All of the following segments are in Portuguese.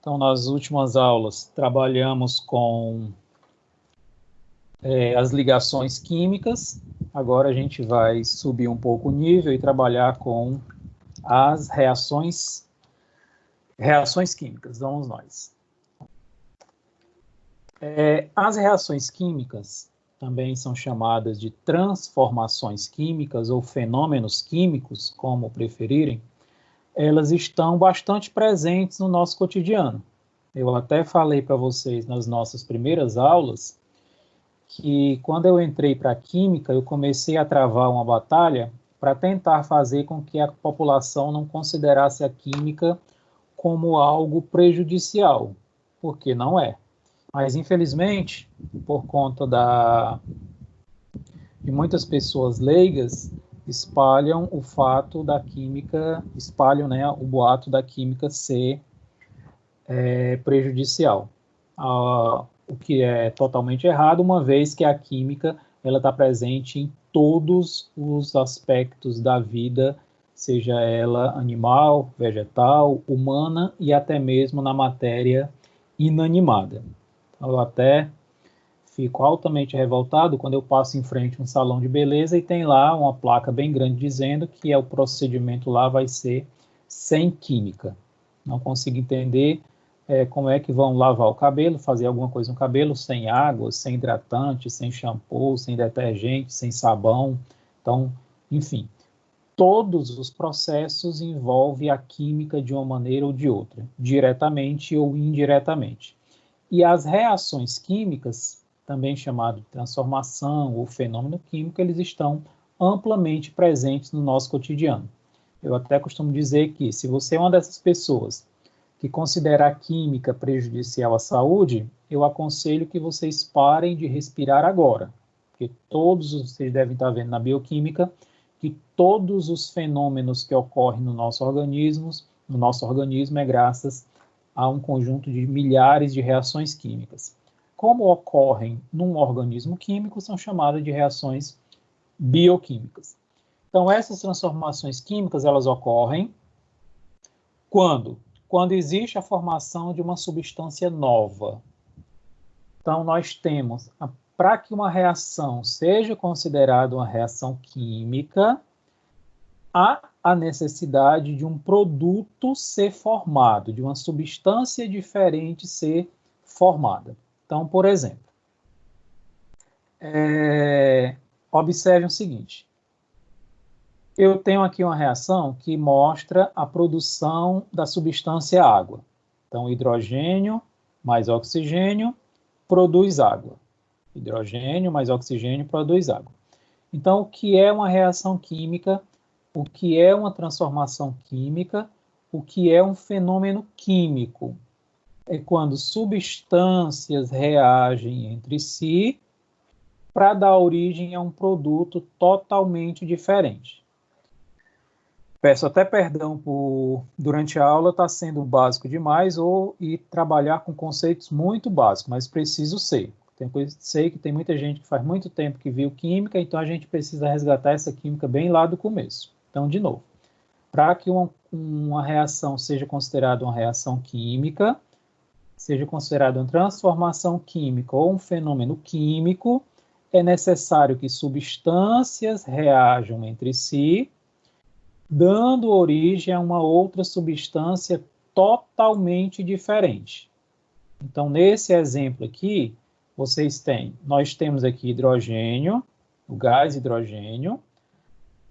Então, nas últimas aulas, trabalhamos com as ligações químicas. Agora a gente vai subir um pouco o nível e trabalhar com as reações químicas. Vamos nós. As reações químicas também são chamadas de transformações químicas ou fenômenos químicos, como preferirem. Elas estão bastante presentes no nosso cotidiano. Eu até falei para vocês nas nossas primeiras aulas que quando eu entrei para a química, eu comecei a travar uma batalha para tentar fazer com que a população não considerasse a química como algo prejudicial, porque não é. Mas, infelizmente, por conta de muitas pessoas leigas, espalham o fato da química, espalham, né, o boato da química ser prejudicial. O que é totalmente errado, uma vez que a química ela está presente em todos os aspectos da vida, seja ela animal, vegetal, humana e até mesmo na matéria inanimada. Eu até fico altamente revoltado quando eu passo em frente a um salão de beleza e tem lá uma placa bem grande dizendo que o procedimento lá vai ser sem química. Não consigo entender como é que vão lavar o cabelo, fazer alguma coisa no cabelo sem água, sem hidratante, sem shampoo, sem detergente, sem sabão. Então, enfim, todos os processos envolvem a química de uma maneira ou de outra, diretamente ou indiretamente. E as reações químicas, também chamado de transformação ou fenômeno químico, eles estão amplamente presentes no nosso cotidiano. Eu até costumo dizer que se você é uma dessas pessoas que considera a química prejudicial à saúde, eu aconselho que vocês parem de respirar agora, porque vocês devem estar vendo na bioquímica que todos os fenômenos que ocorrem no nosso organismo é graças a um conjunto de milhares de reações químicas. Como ocorrem num organismo químico, são chamadas de reações bioquímicas. Então, essas transformações químicas, elas ocorrem quando existe a formação de uma substância nova. Então, nós temos, para que uma reação seja considerada uma reação química, há a necessidade de um produto ser formado, de uma substância diferente ser formada. Então, por exemplo, observe o seguinte. Eu tenho aqui uma reação que mostra a produção da substância água. Então, hidrogênio mais oxigênio produz água. Hidrogênio mais oxigênio produz água. Então, o que é uma reação química? O que é uma transformação química? O que é um fenômeno químico? É quando substâncias reagem entre si para dar origem a um produto totalmente diferente. Peço até perdão durante a aula estar sendo básico demais e trabalhar com conceitos muito básicos, mas preciso ser. Sei que tem muita gente que faz muito tempo que viu química, então a gente precisa resgatar essa química bem lá do começo. Então, de novo, para que uma reação seja considerada uma reação química, seja considerada uma transformação química ou um fenômeno químico, é necessário que substâncias reajam entre si, dando origem a uma outra substância totalmente diferente. Então, nesse exemplo aqui, nós temos aqui hidrogênio, o gás hidrogênio,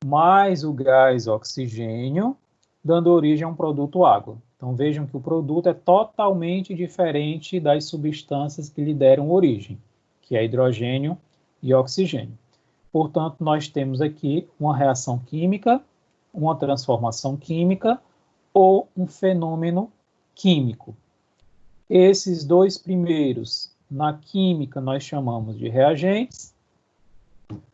mais o gás oxigênio, dando origem a um produto água. Então, vejam que o produto é totalmente diferente das substâncias que lhe deram origem, que é hidrogênio e oxigênio. Portanto, nós temos aqui uma reação química, uma transformação química ou um fenômeno químico. Esses dois primeiros, na química, nós chamamos de reagentes,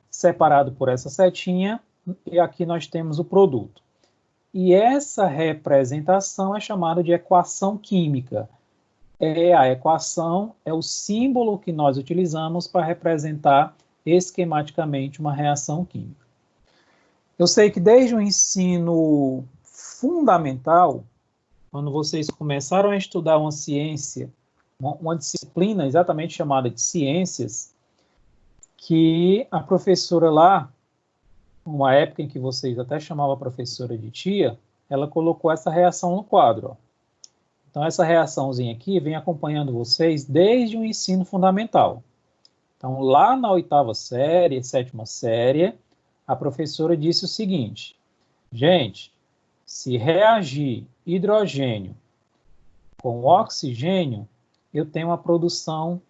separado por essa setinha, e aqui nós temos o produto. E essa representação é chamada de equação química. A equação é o símbolo que nós utilizamos para representar esquematicamente uma reação química. Eu sei que desde o ensino fundamental, quando vocês começaram a estudar uma ciência, uma disciplina exatamente chamada de ciências, que a professora lá, uma época em que vocês até chamavam a professora de tia, ela colocou essa reação no quadro. Ó. Então, essa reaçãozinha aqui vem acompanhando vocês desde o ensino fundamental. Então, lá na 8ª série, 7ª série, a professora disse o seguinte: gente, se reagir hidrogênio com oxigênio, eu tenho uma produção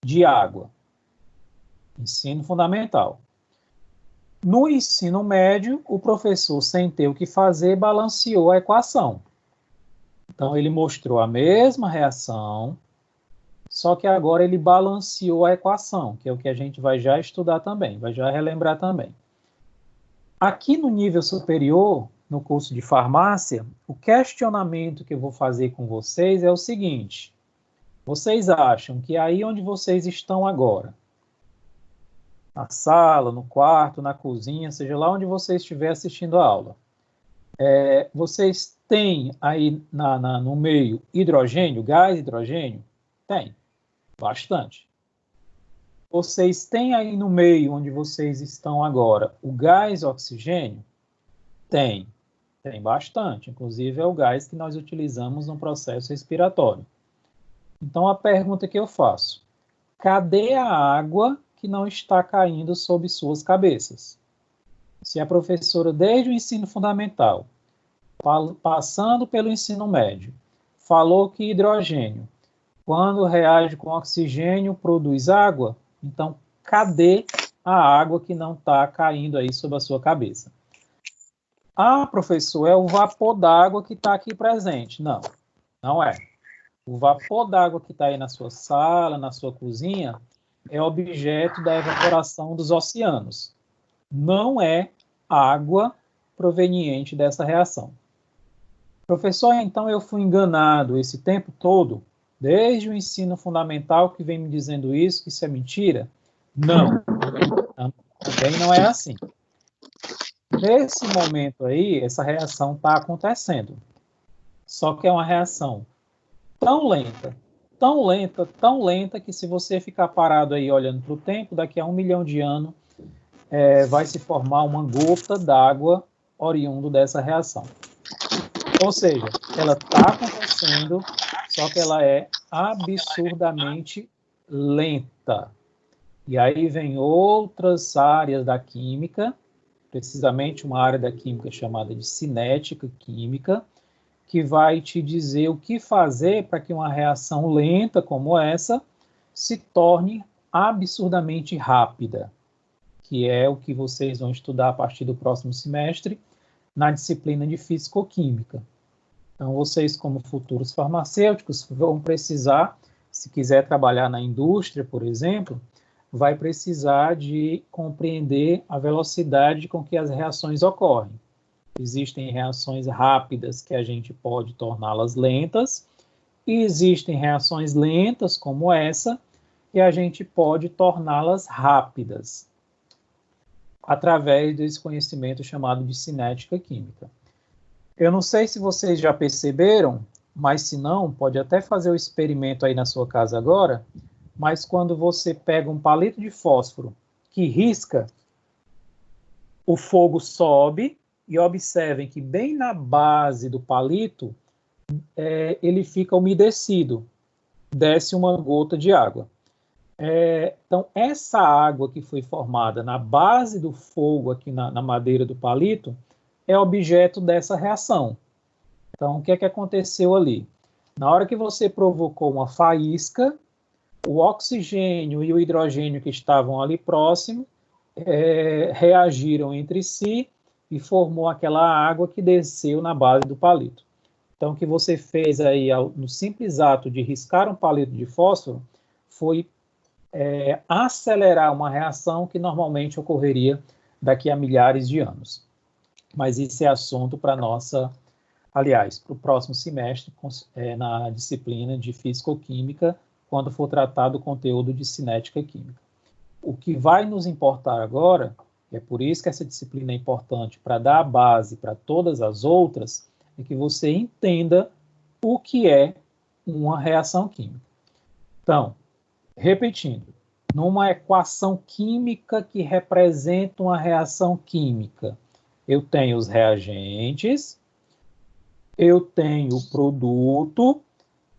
de água. Ensino fundamental. No ensino médio, o professor, sem ter o que fazer, balanceou a equação. Então, ele mostrou a mesma reação, só que agora ele balanceou a equação, que é o que a gente vai já estudar também, vai já relembrar também. Aqui no nível superior, no curso de farmácia, o questionamento que eu vou fazer com vocês é o seguinte: vocês acham que aí onde vocês estão agora, na sala, no quarto, na cozinha, seja lá onde você estiver assistindo a aula, vocês têm aí no meio hidrogênio, gás hidrogênio? Tem, bastante. Vocês têm aí no meio onde vocês estão agora o gás oxigênio? Tem bastante. Inclusive é o gás que nós utilizamos no processo respiratório. Então a pergunta que eu faço: cadê a água que não está caindo sobre suas cabeças? Se a professora, desde o ensino fundamental, passando pelo ensino médio, falou que hidrogênio, quando reage com oxigênio, produz água, então cadê a água que não está caindo aí sobre a sua cabeça? Ah, professor, é o vapor d'água que está aqui presente. Não, não é. O vapor d'água que está aí na sua sala, na sua cozinha, é objeto da evaporação dos oceanos. Não é água proveniente dessa reação. Professor, então eu fui enganado esse tempo todo, desde o ensino fundamental que vem me dizendo isso, que isso é mentira? Não, também não é assim. Nesse momento aí, essa reação está acontecendo. Só que é uma reação tão lenta, tão lenta, tão lenta, que se você ficar parado aí olhando para o tempo, daqui a 1 milhão de anos vai se formar uma gota d'água oriundo dessa reação. Ou seja, ela está acontecendo, só que ela é absurdamente lenta. E aí vem outras áreas da química, precisamente uma área da química chamada de cinética química, que vai te dizer o que fazer para que uma reação lenta como essa se torne absurdamente rápida, que é o que vocês vão estudar a partir do próximo semestre na disciplina de físico-química. Então, vocês, como futuros farmacêuticos, vão precisar, se quiser trabalhar na indústria, por exemplo, vai precisar de compreender a velocidade com que as reações ocorrem. Existem reações rápidas que a gente pode torná-las lentas, e existem reações lentas, como essa, que a gente pode torná-las rápidas, através desse conhecimento chamado de cinética química. Eu não sei se vocês já perceberam, mas se não, pode até fazer o experimento aí na sua casa agora, mas quando você pega um palito de fósforo que risca, o fogo sobe, e observem que bem na base do palito, ele fica umedecido, desce uma gota de água. Então, essa água que foi formada na base do fogo, aqui na madeira do palito, é objeto dessa reação. Então, o que é que aconteceu ali? Na hora que você provocou uma faísca, o oxigênio e o hidrogênio que estavam ali próximo reagiram entre si e formou aquela água que desceu na base do palito. Então, o que você fez aí no simples ato de riscar um palito de fósforo foi acelerar uma reação que normalmente ocorreria daqui a milhares de anos. Mas isso é assunto para para o próximo semestre, na disciplina de Físico-Química, quando for tratado o conteúdo de cinética química. O que vai nos importar agora, é por isso que essa disciplina é importante para dar a base para todas as outras, é que você entenda o que é uma reação química. Então, repetindo, numa equação química que representa uma reação química, eu tenho os reagentes, eu tenho o produto,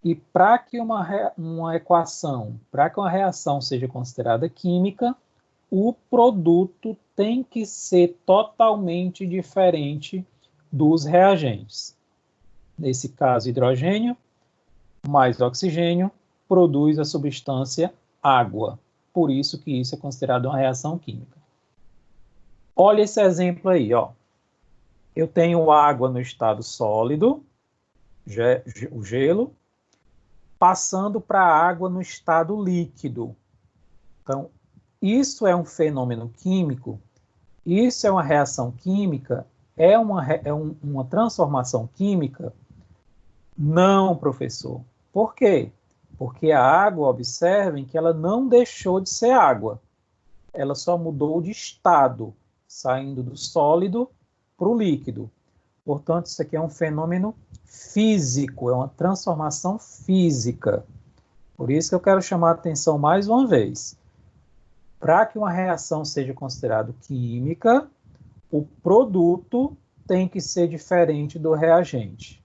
e para que uma equação, para que uma reação seja considerada química, o produto tem que ser totalmente diferente dos reagentes. Nesse caso, hidrogênio mais oxigênio produz a substância água. Por isso que isso é considerado uma reação química. Olha esse exemplo aí, ó. Eu tenho água no estado sólido, o gelo, passando para a água no estado líquido. Então, isso é um fenômeno químico, isso é uma reação química, é uma transformação química? Não, professor. Por quê? Porque a água, observem que ela não deixou de ser água. Ela só mudou de estado, saindo do sólido para o líquido. Portanto, isso aqui é um fenômeno físico, é uma transformação física. Por isso que eu quero chamar a atenção mais uma vez. Para que uma reação seja considerada química, o produto tem que ser diferente do reagente.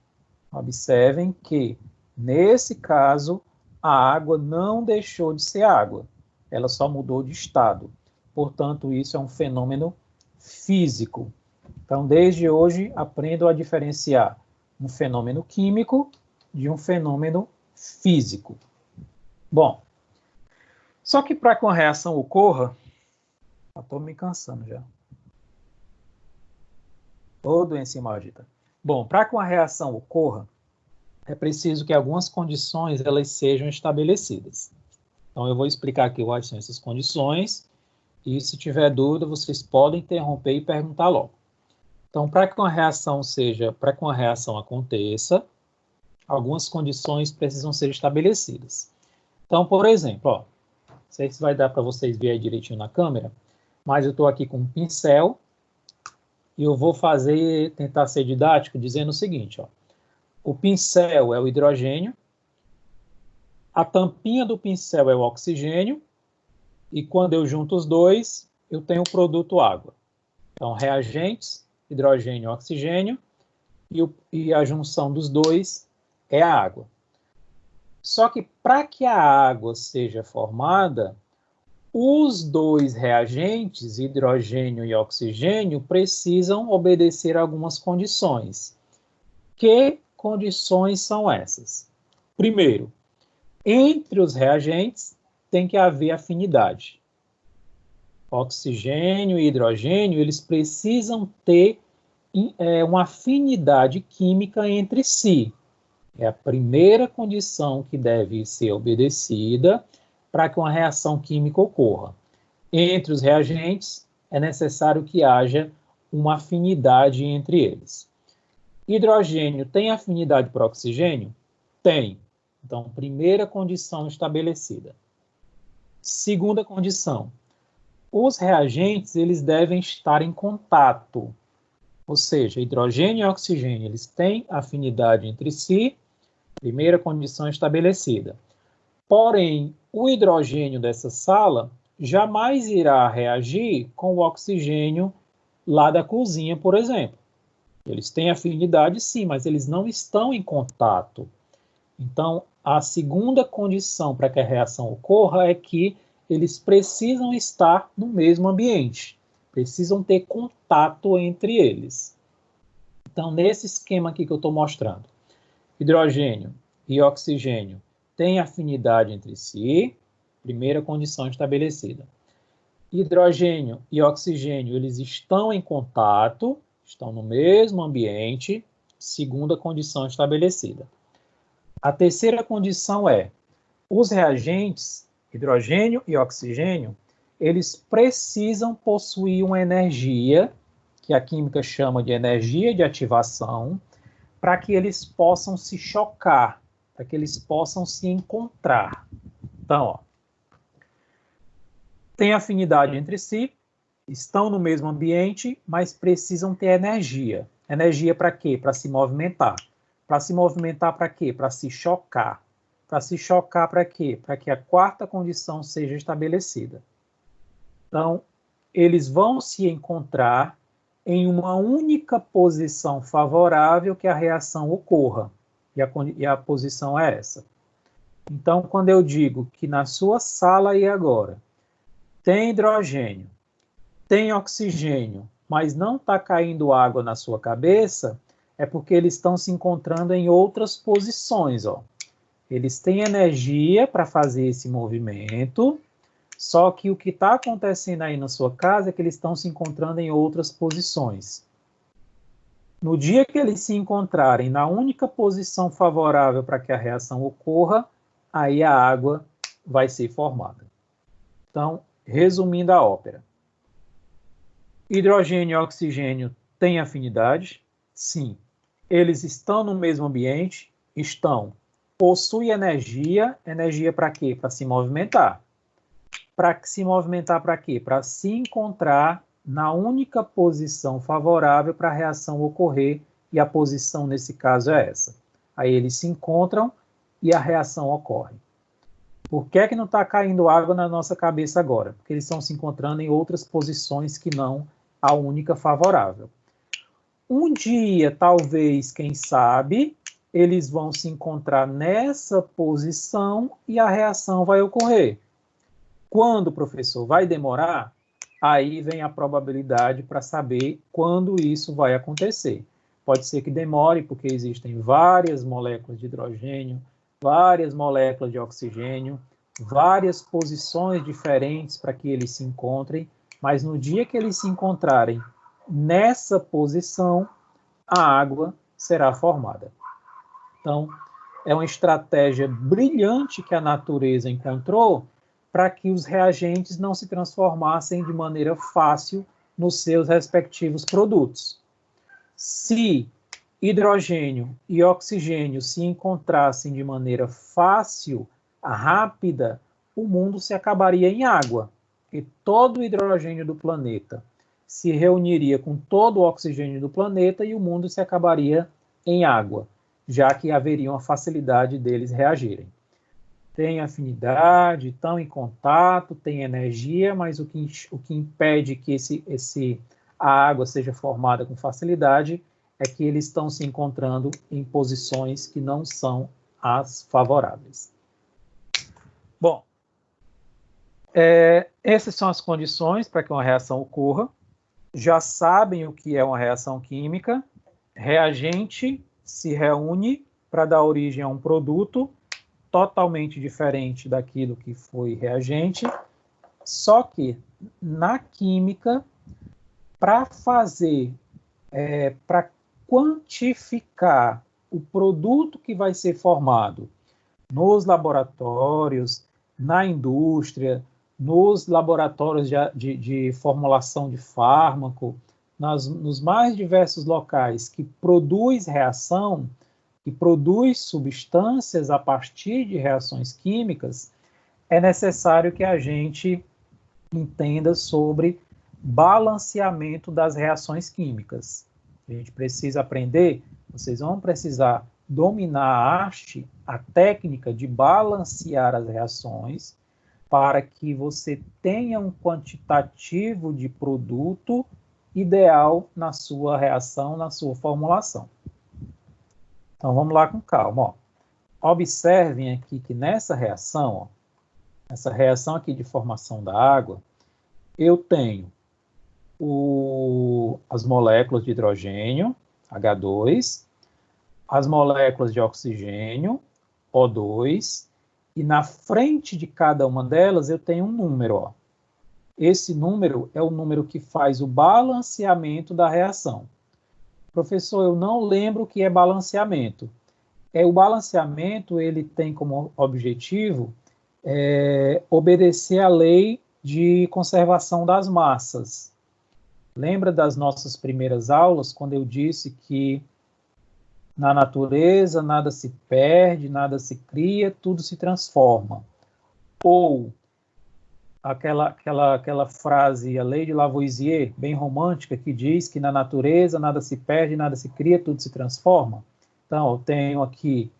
Observem que, nesse caso, a água não deixou de ser água, ela só mudou de estado. Portanto, isso é um fenômeno físico. Então, desde hoje, aprendam a diferenciar um fenômeno químico de um fenômeno físico. Bom, só que para que uma reação ocorra, estou me cansando já. Ô, doença maldita. Bom, para que uma reação ocorra, é preciso que algumas condições elas sejam estabelecidas. Então, eu vou explicar aqui quais são essas condições, e se tiver dúvida, vocês podem interromper e perguntar logo. Então, para que uma reação aconteça, algumas condições precisam ser estabelecidas. Então, por exemplo, ó, não sei se vai dar para vocês verem direitinho na câmera, mas eu estou aqui com um pincel e eu vou tentar ser didático, dizendo o seguinte, ó, o pincel é o hidrogênio, a tampinha do pincel é o oxigênio, e quando eu junto os dois, eu tenho o produto água. Então, reagentes, hidrogênio e oxigênio, e a junção dos dois é a água. Só que para que a água seja formada, os dois reagentes, hidrogênio e oxigênio, precisam obedecer a algumas condições. Que condições são essas? Primeiro, entre os reagentes tem que haver afinidade. Oxigênio e hidrogênio, eles precisam ter uma afinidade química entre si. É a primeira condição que deve ser obedecida para que uma reação química ocorra. Entre os reagentes, é necessário que haja uma afinidade entre eles. Hidrogênio tem afinidade para oxigênio? Tem. Então, primeira condição estabelecida. Segunda condição. Os reagentes, eles devem estar em contato. Ou seja, hidrogênio e oxigênio, eles têm afinidade entre si. Primeira condição estabelecida. Porém, o hidrogênio dessa sala jamais irá reagir com o oxigênio lá da cozinha, por exemplo. Eles têm afinidade, sim, mas eles não estão em contato. Então, a segunda condição para que a reação ocorra é que eles precisam estar no mesmo ambiente, precisam ter contato entre eles. Então, nesse esquema aqui que eu estou mostrando, hidrogênio e oxigênio têm afinidade entre si, primeira condição estabelecida. Hidrogênio e oxigênio, eles estão em contato, estão no mesmo ambiente, segunda condição estabelecida. A terceira condição é, os reagentes, hidrogênio e oxigênio, eles precisam possuir uma energia, que a química chama de energia de ativação, para que eles possam se chocar, para que eles possam se encontrar. Então, ó, tem afinidade entre si, estão no mesmo ambiente, mas precisam ter energia. Energia para quê? Para se movimentar, Para se movimentar para quê? Para se chocar. Para se chocar para quê? Para que a quarta condição seja estabelecida. Então, eles vão se encontrar em uma única posição favorável que a reação ocorra. E a posição é essa. Então, quando eu digo que na sua sala aí agora tem hidrogênio, tem oxigênio, mas não está caindo água na sua cabeça, é porque eles estão se encontrando em outras posições. Ó. Eles têm energia para fazer esse movimento, só que o que está acontecendo aí na sua casa é que eles estão se encontrando em outras posições. No dia que eles se encontrarem na única posição favorável para que a reação ocorra, aí a água vai ser formada. Então, resumindo a ópera. Hidrogênio e oxigênio têm afinidade? Sim. Eles estão no mesmo ambiente? Estão. Possuem energia. Energia para quê? Para se movimentar. Para se movimentar para quê? Para se encontrar na única posição favorável para a reação ocorrer, e a posição nesse caso é essa. Aí eles se encontram e a reação ocorre. Por que é que não está caindo água na nossa cabeça agora? Porque eles estão se encontrando em outras posições que não a única favorável. Um dia, talvez, quem sabe, eles vão se encontrar nessa posição e a reação vai ocorrer. Quando, professor, vai demorar? Aí vem a probabilidade para saber quando isso vai acontecer. Pode ser que demore, porque existem várias moléculas de hidrogênio, várias moléculas de oxigênio, várias posições diferentes para que eles se encontrem, mas no dia que eles se encontrarem nessa posição, a água será formada. Então, é uma estratégia brilhante que a natureza encontrou para que os reagentes não se transformassem de maneira fácil nos seus respectivos produtos. Se hidrogênio e oxigênio se encontrassem de maneira fácil, rápida, o mundo se acabaria em água. E todo o hidrogênio do planeta se reuniria com todo o oxigênio do planeta e o mundo se acabaria em água, já que haveria uma facilidade deles reagirem. Tem afinidade, estão em contato, tem energia, mas o que impede que a água seja formada com facilidade é que eles estão se encontrando em posições que não são as favoráveis. Bom, essas são as condições para que uma reação ocorra. Já sabem o que é uma reação química. Reagente se reúne para dar origem a um produto totalmente diferente daquilo que foi reagente, só que na química, para quantificar o produto que vai ser formado nos laboratórios, na indústria, nos laboratórios de formulação de fármaco, nos mais diversos locais que produz reação, que produz substâncias a partir de reações químicas, é necessário que a gente entenda sobre balanceamento das reações químicas. A gente precisa aprender, vocês vão precisar dominar a arte, a técnica de balancear as reações, para que você tenha um quantitativo de produto ideal na sua reação, na sua formulação. Então, vamos lá com calma. Ó. Observem aqui que nessa reação, essa reação aqui de formação da água, eu tenho as moléculas de hidrogênio, H2, as moléculas de oxigênio, O2, e na frente de cada uma delas eu tenho um número. Ó. Esse número é o número que faz o balanceamento da reação. Professor, eu não lembro o que é balanceamento. O balanceamento ele tem como objetivo obedecer à lei de conservação das massas. Lembra das nossas primeiras aulas, quando eu disse que na natureza nada se perde, nada se cria, tudo se transforma. Ou aquela frase, a lei de Lavoisier, bem romântica, que diz que na natureza nada se perde, nada se cria, tudo se transforma. Então, eu tenho aqui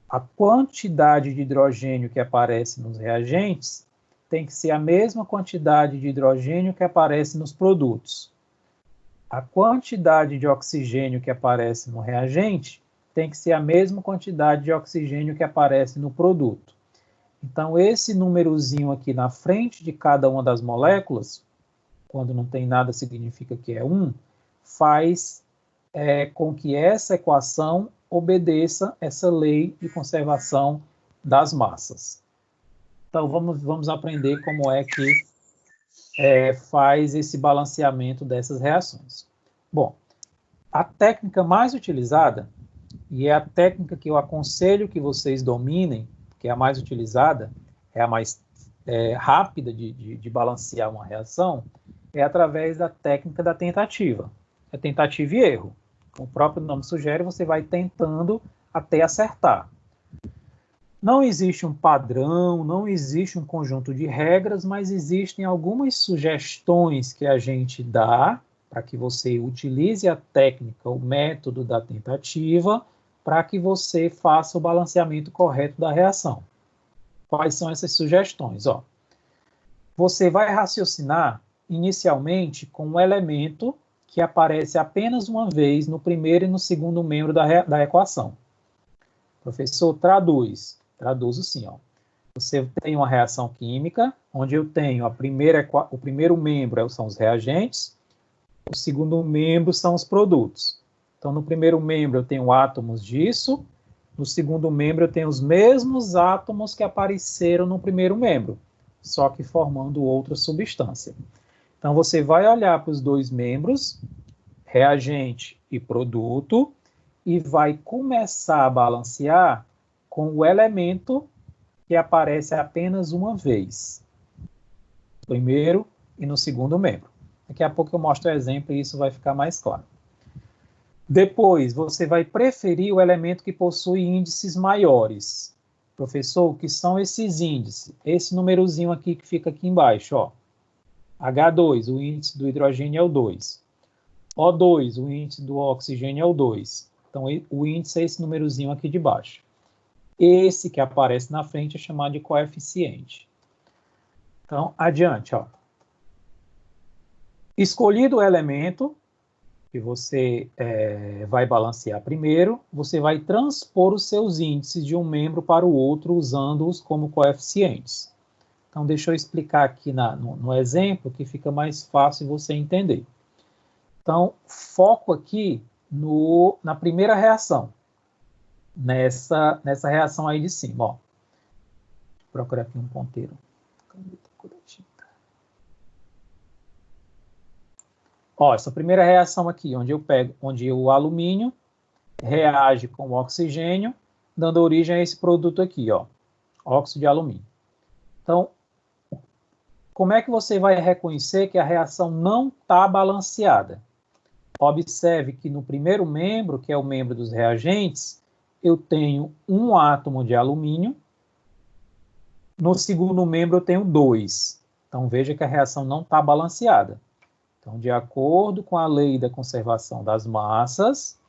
a quantidade de hidrogênio que aparece nos reagentes tem que ser a mesma quantidade de hidrogênio que aparece nos produtos. A quantidade de oxigênio que aparece no reagente tem que ser a mesma quantidade de oxigênio que aparece no produto. Então, esse númerozinho aqui na frente de cada uma das moléculas, quando não tem nada significa que é 1, faz com que essa equação obedeça essa lei de conservação das massas. Então, vamos aprender como é que faz esse balanceamento dessas reações. Bom, a técnica mais utilizada, e é a técnica que eu aconselho que vocês dominem, que é a mais utilizada, é a mais rápida de balancear uma reação, é através da técnica da tentativa. É tentativa e erro. Como o próprio nome sugere, você vai tentando até acertar. Não existe um padrão, não existe um conjunto de regras, mas existem algumas sugestões que a gente dá para que você utilize a técnica, o método da tentativa, para que você faça o balanceamento correto da reação. Quais são essas sugestões? Você vai raciocinar inicialmente com um elemento que aparece apenas uma vez no primeiro e no segundo membro da equação. Professor, traduzo sim. Você tem uma reação química, onde eu tenho o primeiro membro são os reagentes, o segundo membro são os produtos. Então, no primeiro membro eu tenho átomos disso, no segundo membro eu tenho os mesmos átomos que apareceram no primeiro membro, só que formando outra substância. Então, você vai olhar para os dois membros, reagente e produto, e vai começar a balancear com o elemento que aparece apenas uma vez, no primeiro e no segundo membro. Daqui a pouco eu mostro o exemplo e isso vai ficar mais claro. Depois, você vai preferir o elemento que possui índices maiores. Professor, o que são esses índices? Esse númerozinho aqui que fica aqui embaixo, H2, o índice do hidrogênio é o 2. O2, o índice do oxigênio é o 2. Então, o índice é esse númerozinho aqui de baixo. Esse que aparece na frente é chamado de coeficiente. Então, adiante, Escolhido o elemento que você vai balancear primeiro, você vai transpor os seus índices de um membro para o outro, usando-os como coeficientes. Então, deixa eu explicar aqui no exemplo, que fica mais fácil você entender. Então, foco aqui na primeira reação, nessa reação aí de cima. Vou procurar aqui um ponteiro. Essa primeira reação aqui, onde o alumínio reage com o oxigênio, dando origem a esse produto aqui, óxido de alumínio. Então, como é que você vai reconhecer que a reação não está balanceada? Observe que no primeiro membro, que é o membro dos reagentes, eu tenho um átomo de alumínio. No segundo membro, eu tenho 2. Então, veja que a reação não está balanceada. Então, de acordo com a lei da conservação das massas,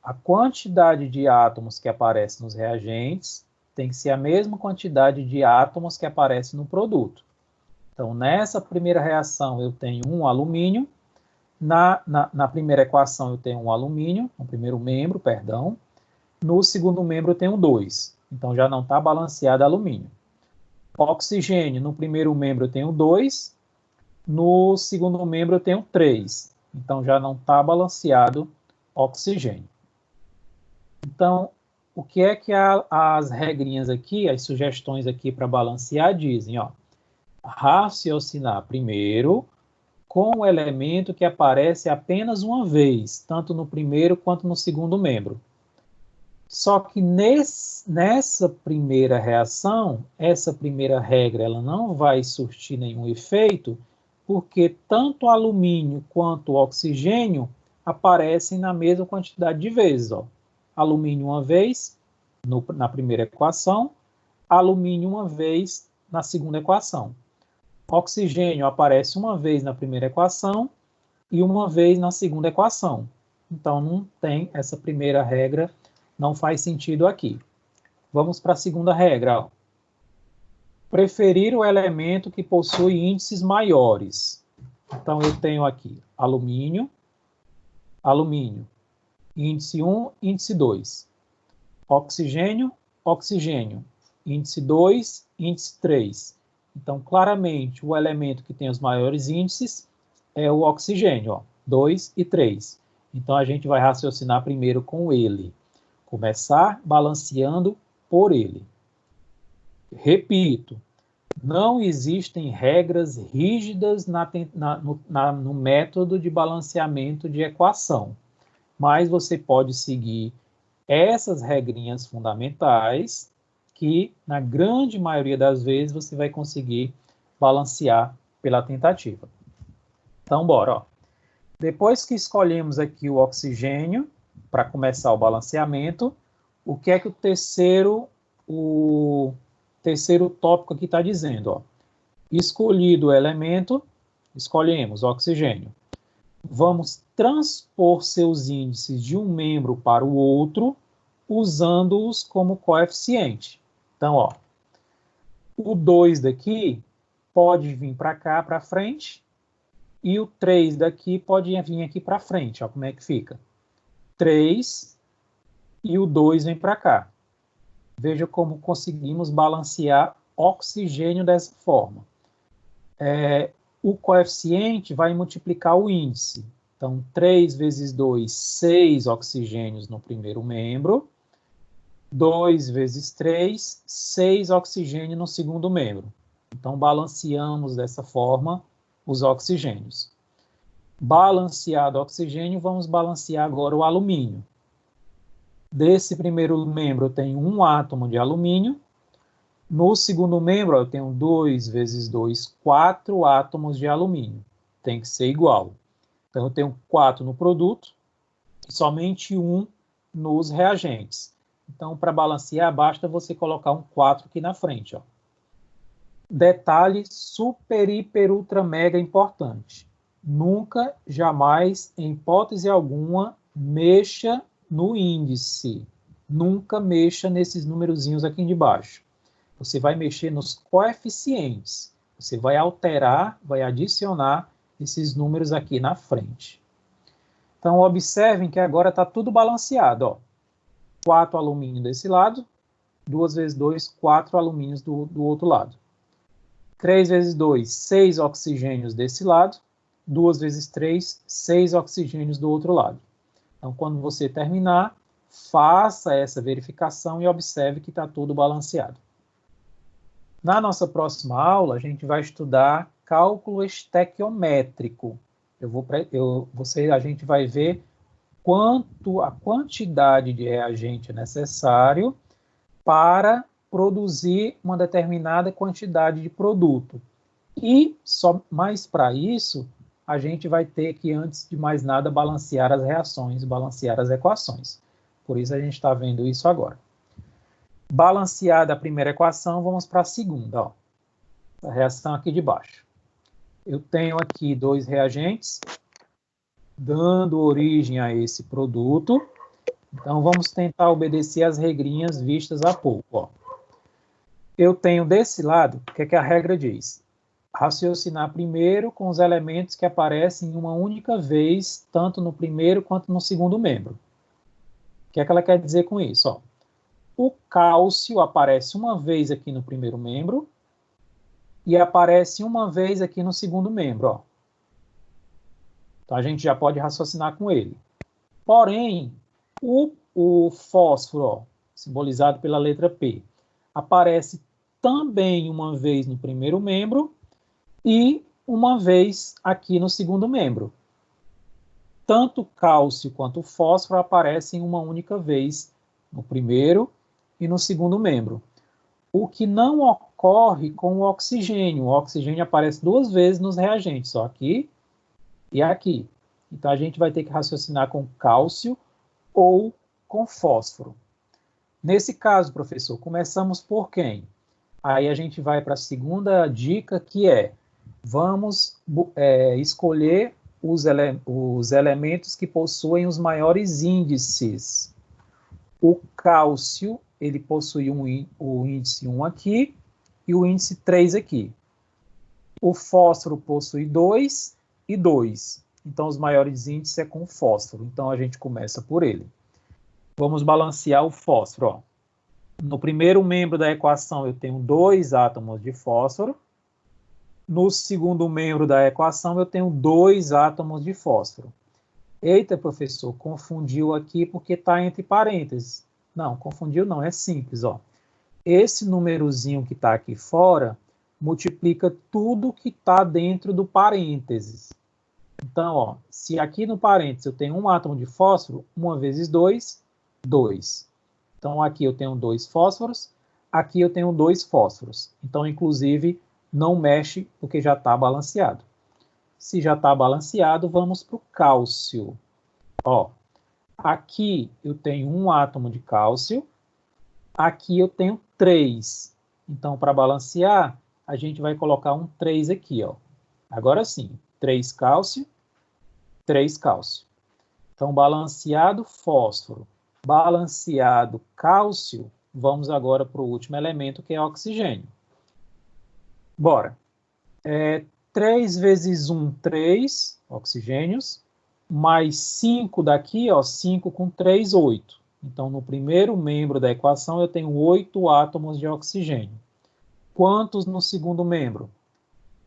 a quantidade de átomos que aparece nos reagentes tem que ser a mesma quantidade de átomos que aparece no produto. Então, nessa primeira reação, eu tenho um alumínio. Na primeira equação, eu tenho um alumínio, no primeiro membro, perdão. No segundo membro, eu tenho 2. Então, já não está balanceado alumínio. Oxigênio, no primeiro membro, eu tenho 2. No segundo membro, eu tenho 3. Então, já não está balanceado oxigênio. Então, o que é que as regrinhas aqui, as sugestões aqui para balancear dizem? Raciocinar primeiro com o elemento que aparece apenas uma vez, tanto no primeiro quanto no segundo membro. Só que nessa primeira reação, essa primeira regra ela não vai surtir nenhum efeito, porque tanto o alumínio quanto o oxigênio aparecem na mesma quantidade de vezes. Alumínio uma vez na primeira equação, alumínio uma vez na segunda equação. Oxigênio aparece uma vez na primeira equação e uma vez na segunda equação. Então, não tem essa primeira regra, não faz sentido aqui. Vamos para a segunda regra. Ó. Preferir o elemento que possui índices maiores. Então, eu tenho aqui alumínio, alumínio, índice 1, índice 2. Oxigênio, oxigênio, índice 2, índice 3. Então, claramente, o elemento que tem os maiores índices é o oxigênio, ó, 2 e 3. Então, a gente vai raciocinar primeiro com ele. Começar balanceando por ele. Repito, não existem regras rígidas no método de balanceamento de equação, mas você pode seguir essas regrinhas fundamentais que, na grande maioria das vezes, você vai conseguir balancear pela tentativa. Então, bora. Ó. Depois que escolhemos aqui o oxigênio, para começar o balanceamento, o que é que o terceiro tópico aqui está dizendo? Ó. Escolhido o elemento, escolhemos oxigênio. Vamos transpor seus índices de um membro para o outro, usando-os como coeficiente. Então, ó, o 2 daqui pode vir para cá, para frente, e o 3 daqui pode vir aqui para frente. Ó, como é que fica? 3 e o 2 vem para cá. Veja como conseguimos balancear oxigênio dessa forma. O coeficiente vai multiplicar o índice. Então, 3 vezes 2, 6 oxigênios no primeiro membro. 2 vezes 3, 6 oxigênio no segundo membro. Então, balanceamos dessa forma os oxigênios. Balanceado o oxigênio, vamos balancear agora o alumínio. Desse primeiro membro eu tenho um átomo de alumínio. No segundo membro eu tenho 2 vezes 2, 4 átomos de alumínio. Tem que ser igual. Então eu tenho 4 no produto e somente 1 nos reagentes. Então, para balancear, basta você colocar um 4 aqui na frente. Ó. Detalhe super, hiper, ultra, mega importante. Nunca, jamais, em hipótese alguma, mexa no índice. Nunca mexa nesses númerozinhos aqui de baixo. Você vai mexer nos coeficientes. Você vai alterar, vai adicionar esses números aqui na frente. Então, observem que agora está tudo balanceado. Ó. 4 alumínio desse lado, 2 vezes 2, 4 alumínios do outro lado. 3 vezes 2, 6 oxigênios desse lado, 2 vezes 3, 6 oxigênios do outro lado. Então, quando você terminar, faça essa verificação e observe que está tudo balanceado. Na nossa próxima aula, a gente vai estudar cálculo estequiométrico. A gente vai ver a quantidade de reagente necessário para produzir uma determinada quantidade de produto. E, mais para isso, a gente vai ter que, antes de mais nada, balancear as reações, balancear as equações. Por isso a gente está vendo isso agora. Balanceada a primeira equação, vamos para a segunda. Ó. A reação aqui de baixo. Eu tenho aqui 2 reagentes, dando origem a esse produto. Então, vamos tentar obedecer as regrinhas vistas há pouco. Ó. Eu tenho desse lado, o que é que a regra diz? Raciocinar primeiro com os elementos que aparecem uma única vez, tanto no primeiro quanto no segundo membro. O que é que ela quer dizer com isso? Ó, o cálcio aparece uma vez aqui no primeiro membro e aparece uma vez aqui no segundo membro. Ó. Então, a gente já pode raciocinar com ele. Porém, o fósforo, ó, simbolizado pela letra P, aparece também uma vez no primeiro membro e uma vez aqui no segundo membro. Tanto o cálcio quanto o fósforo aparecem uma única vez no primeiro e no segundo membro. O que não ocorre com o oxigênio. O oxigênio aparece 2 vezes nos reagentes, ó, aqui e aqui. Então, a gente vai ter que raciocinar com cálcio ou com fósforo. Nesse caso, professor, começamos por quem? Aí a gente vai para a segunda dica, que é, vamos escolher os elementos que possuem os maiores índices. O cálcio, ele possui o índice 1 aqui e o índice 3 aqui. O fósforo possui 2 e 2. Então, os maiores índices é com o fósforo. Então, a gente começa por ele. Vamos balancear o fósforo. Ó. No primeiro membro da equação, eu tenho 2 átomos de fósforo. No segundo membro da equação, eu tenho 2 átomos de fósforo. Eita, professor, confundiu aqui porque está entre parênteses. Não, confundiu não, é simples. Ó. Esse númerozinho que está aqui fora multiplica tudo que está dentro do parênteses. Então, ó, se aqui no parênteses eu tenho um átomo de fósforo, 1 vezes 2, 2. Então, aqui eu tenho 2 fósforos, aqui eu tenho 2 fósforos. Então, inclusive, não mexe porque já está balanceado. Se já está balanceado, vamos para o cálcio. Ó, aqui eu tenho um átomo de cálcio, aqui eu tenho 3. Então, para balancear, a gente vai colocar um 3 aqui, ó. Agora sim, 3 cálcio, 3 cálcio. Então, balanceado fósforo, balanceado cálcio, vamos agora para o último elemento, que é oxigênio. Bora. 3 vezes 1, 3 oxigênios, mais 5 daqui, ó, 5 com 3, 8. Então, no primeiro membro da equação, eu tenho 8 átomos de oxigênio. Quantos no segundo membro?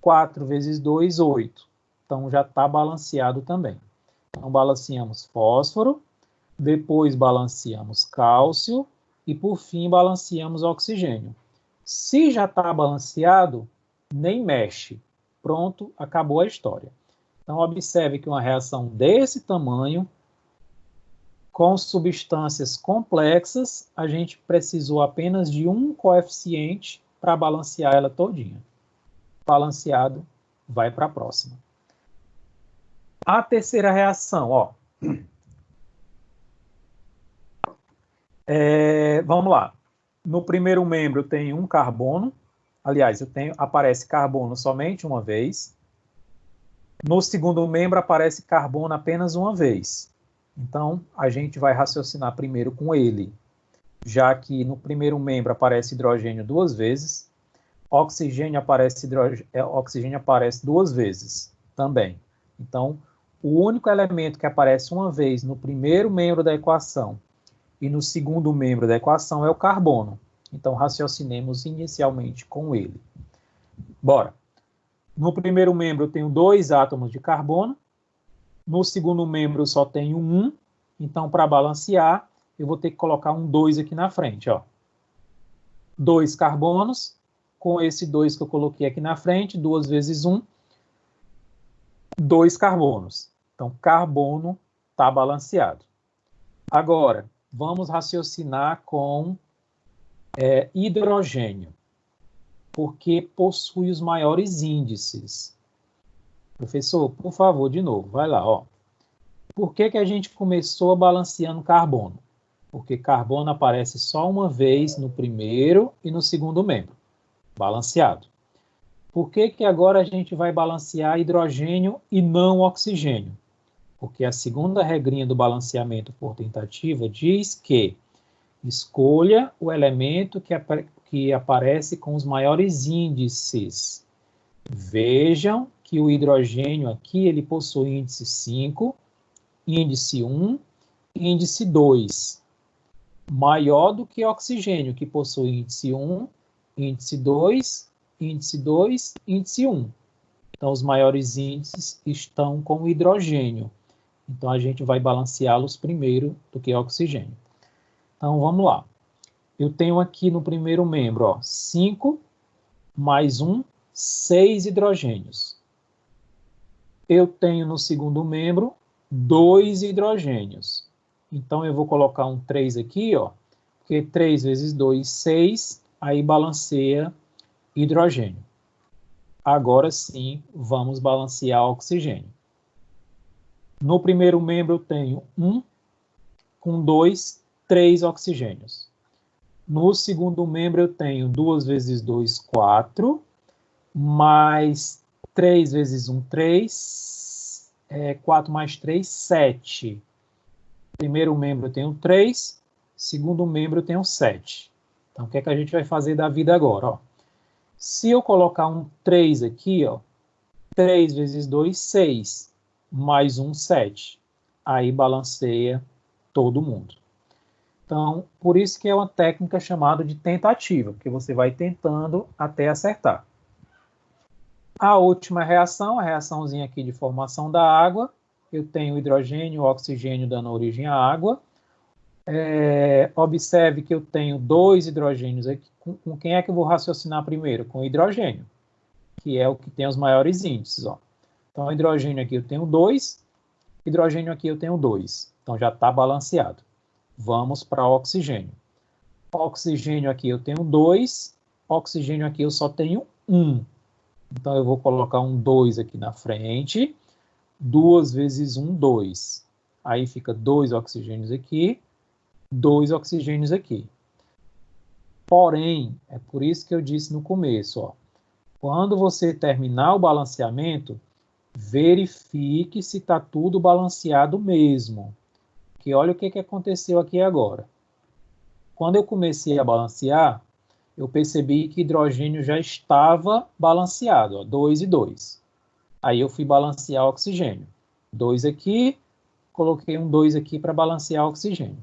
4 vezes 2, 8. Então, já está balanceado também. Então, balanceamos fósforo, depois balanceamos cálcio e, por fim, balanceamos oxigênio. Se já está balanceado, nem mexe. Pronto, acabou a história. Então, observe que uma reação desse tamanho, com substâncias complexas, a gente precisou apenas de um coeficiente para balancear ela todinha. Balanceado, vai para a próxima. A terceira reação, ó. Vamos lá. No primeiro membro eu tenho um carbono. Aliás, aparece carbono somente uma vez. No segundo membro aparece carbono apenas uma vez. Então, a gente vai raciocinar primeiro com ele, já que no primeiro membro aparece hidrogênio 2 vezes, oxigênio aparece 2 vezes também. Então, o único elemento que aparece uma vez no primeiro membro da equação e no segundo membro da equação é o carbono. Então, raciocinemos inicialmente com ele. Bora. No primeiro membro eu tenho 2 átomos de carbono. No segundo membro eu só tenho 1. Então, para balancear, eu vou ter que colocar um 2 aqui na frente. Ó. 2 carbonos. Com esse 2 que eu coloquei aqui na frente, 2 vezes 1, 2 carbonos. Então, carbono está balanceado. Agora, vamos raciocinar com hidrogênio, porque possui os maiores índices. Professor, por favor, de novo, vai lá. Ó. Por que a gente começou balanceando carbono? Porque carbono aparece só uma vez no primeiro e no segundo membro. Balanceado. Por que agora a gente vai balancear hidrogênio e não oxigênio? Porque a segunda regrinha do balanceamento por tentativa diz que escolha o elemento que aparece com os maiores índices. Vejam que o hidrogênio aqui ele possui índice 5, índice 1 e índice 2. Maior do que o oxigênio, que possui índice 1, índice 2, índice 2, índice 1. Então, os maiores índices estão com o hidrogênio. Então, a gente vai balanceá-los primeiro do que o oxigênio. Então, vamos lá. Eu tenho aqui no primeiro membro, ó, 5 mais 1, 6 hidrogênios. Eu tenho no segundo membro 2 hidrogênios. Então, eu vou colocar um 3 aqui, ó, porque 3 vezes 2, 6, aí balanceia hidrogênio. Agora sim, vamos balancear oxigênio. No primeiro membro eu tenho 1, com 2, 3 oxigênios. No segundo membro eu tenho 2 vezes 2, 4, mais 3 vezes 1, 3, 4 mais 3, 7. Primeiro membro eu tenho 3, segundo membro eu tenho 7. Então, o que é que a gente vai fazer da vida agora? Ó? Se eu colocar um 3 aqui, ó, 3 vezes 2, 6, mais 1, 7. Aí balanceia todo mundo. Então, por isso que é uma técnica chamada de tentativa, porque você vai tentando até acertar. A última reação, a reaçãozinha aqui de formação da água, eu tenho hidrogênio e oxigênio dando origem à água. Observe que eu tenho 2 hidrogênios aqui. Com quem é que eu vou raciocinar primeiro? Com o hidrogênio, que é o que tem os maiores índices. Ó. Então, hidrogênio aqui eu tenho 2, hidrogênio aqui eu tenho 2. Então, já está balanceado. Vamos para oxigênio. Oxigênio aqui eu tenho 2, oxigênio aqui eu só tenho 1. Então, eu vou colocar um 2 aqui na frente. 2 vezes 1, 2. Aí fica 2 oxigênios aqui, 2 oxigênios aqui. Porém, é por isso que eu disse no começo, ó, quando você terminar o balanceamento, verifique se está tudo balanceado mesmo. Que olha o que aconteceu aqui agora. Quando eu comecei a balancear, eu percebi que hidrogênio já estava balanceado, ó, 2 e 2. Aí eu fui balancear o oxigênio. 2 aqui, coloquei um 2 aqui para balancear o oxigênio.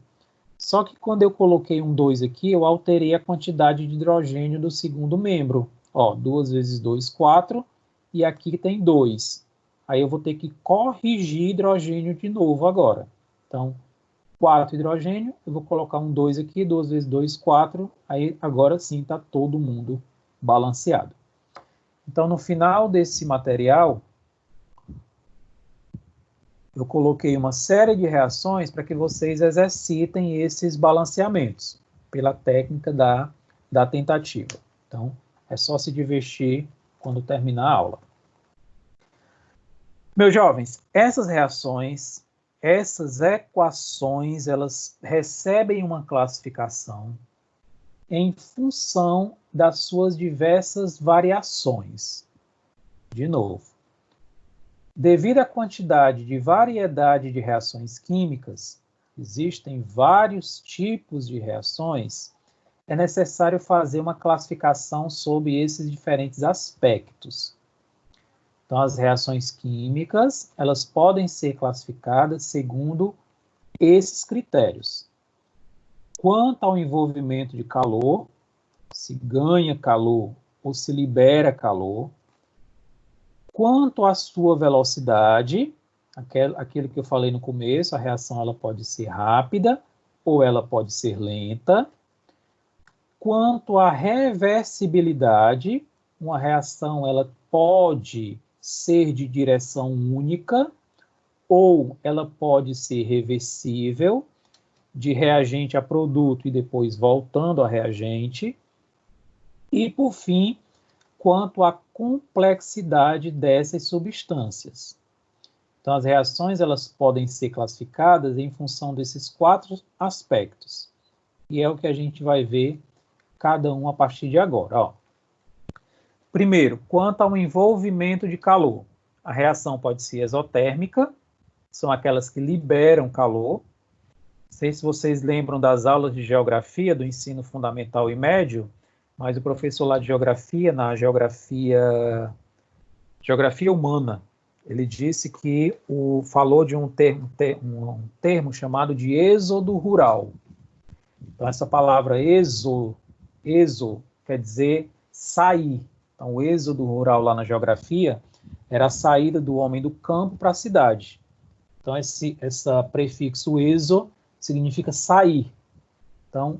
Só que quando eu coloquei um 2 aqui, eu alterei a quantidade de hidrogênio do segundo membro. Ó, 2 vezes 2, 4, e aqui tem 2. Aí eu vou ter que corrigir hidrogênio de novo agora. Então, 4 hidrogênio, eu vou colocar um 2 aqui, 2 vezes 2, 4, aí agora sim está todo mundo balanceado. Então, no final desse material, eu coloquei uma série de reações para que vocês exercitem esses balanceamentos pela técnica da tentativa. Então, é só se divertir quando terminar a aula. Meus jovens, essas reações, essas equações, elas recebem uma classificação em função das suas diversas variações. De novo, devido à quantidade de variedade de reações químicas, existem vários tipos de reações, é necessário fazer uma classificação sobre esses diferentes aspectos. Então, as reações químicas, elas podem ser classificadas segundo esses critérios. Quanto ao envolvimento de calor, se ganha calor ou se libera calor. Quanto à sua velocidade, aquilo que eu falei no começo, a reação ela pode ser rápida ou ela pode ser lenta. Quanto à reversibilidade, uma reação ela pode ser de direção única ou ela pode ser reversível, de reagente a produto e depois voltando a reagente. E, por fim, quanto à complexidade dessas substâncias. Então, as reações elas podem ser classificadas em função desses 4 aspectos. E é o que a gente vai ver cada um a partir de agora. Ó. Primeiro, quanto ao envolvimento de calor. A reação pode ser exotérmica, são aquelas que liberam calor. Não sei se vocês lembram das aulas de geografia do ensino fundamental e médio, mas o professor lá de geografia, na geografia humana, ele disse que falou de um termo chamado de êxodo rural. Então, essa palavra exo quer dizer sair. Então, o êxodo rural lá na geografia era a saída do homem do campo para a cidade. Então, esse prefixo exo significa sair. Então,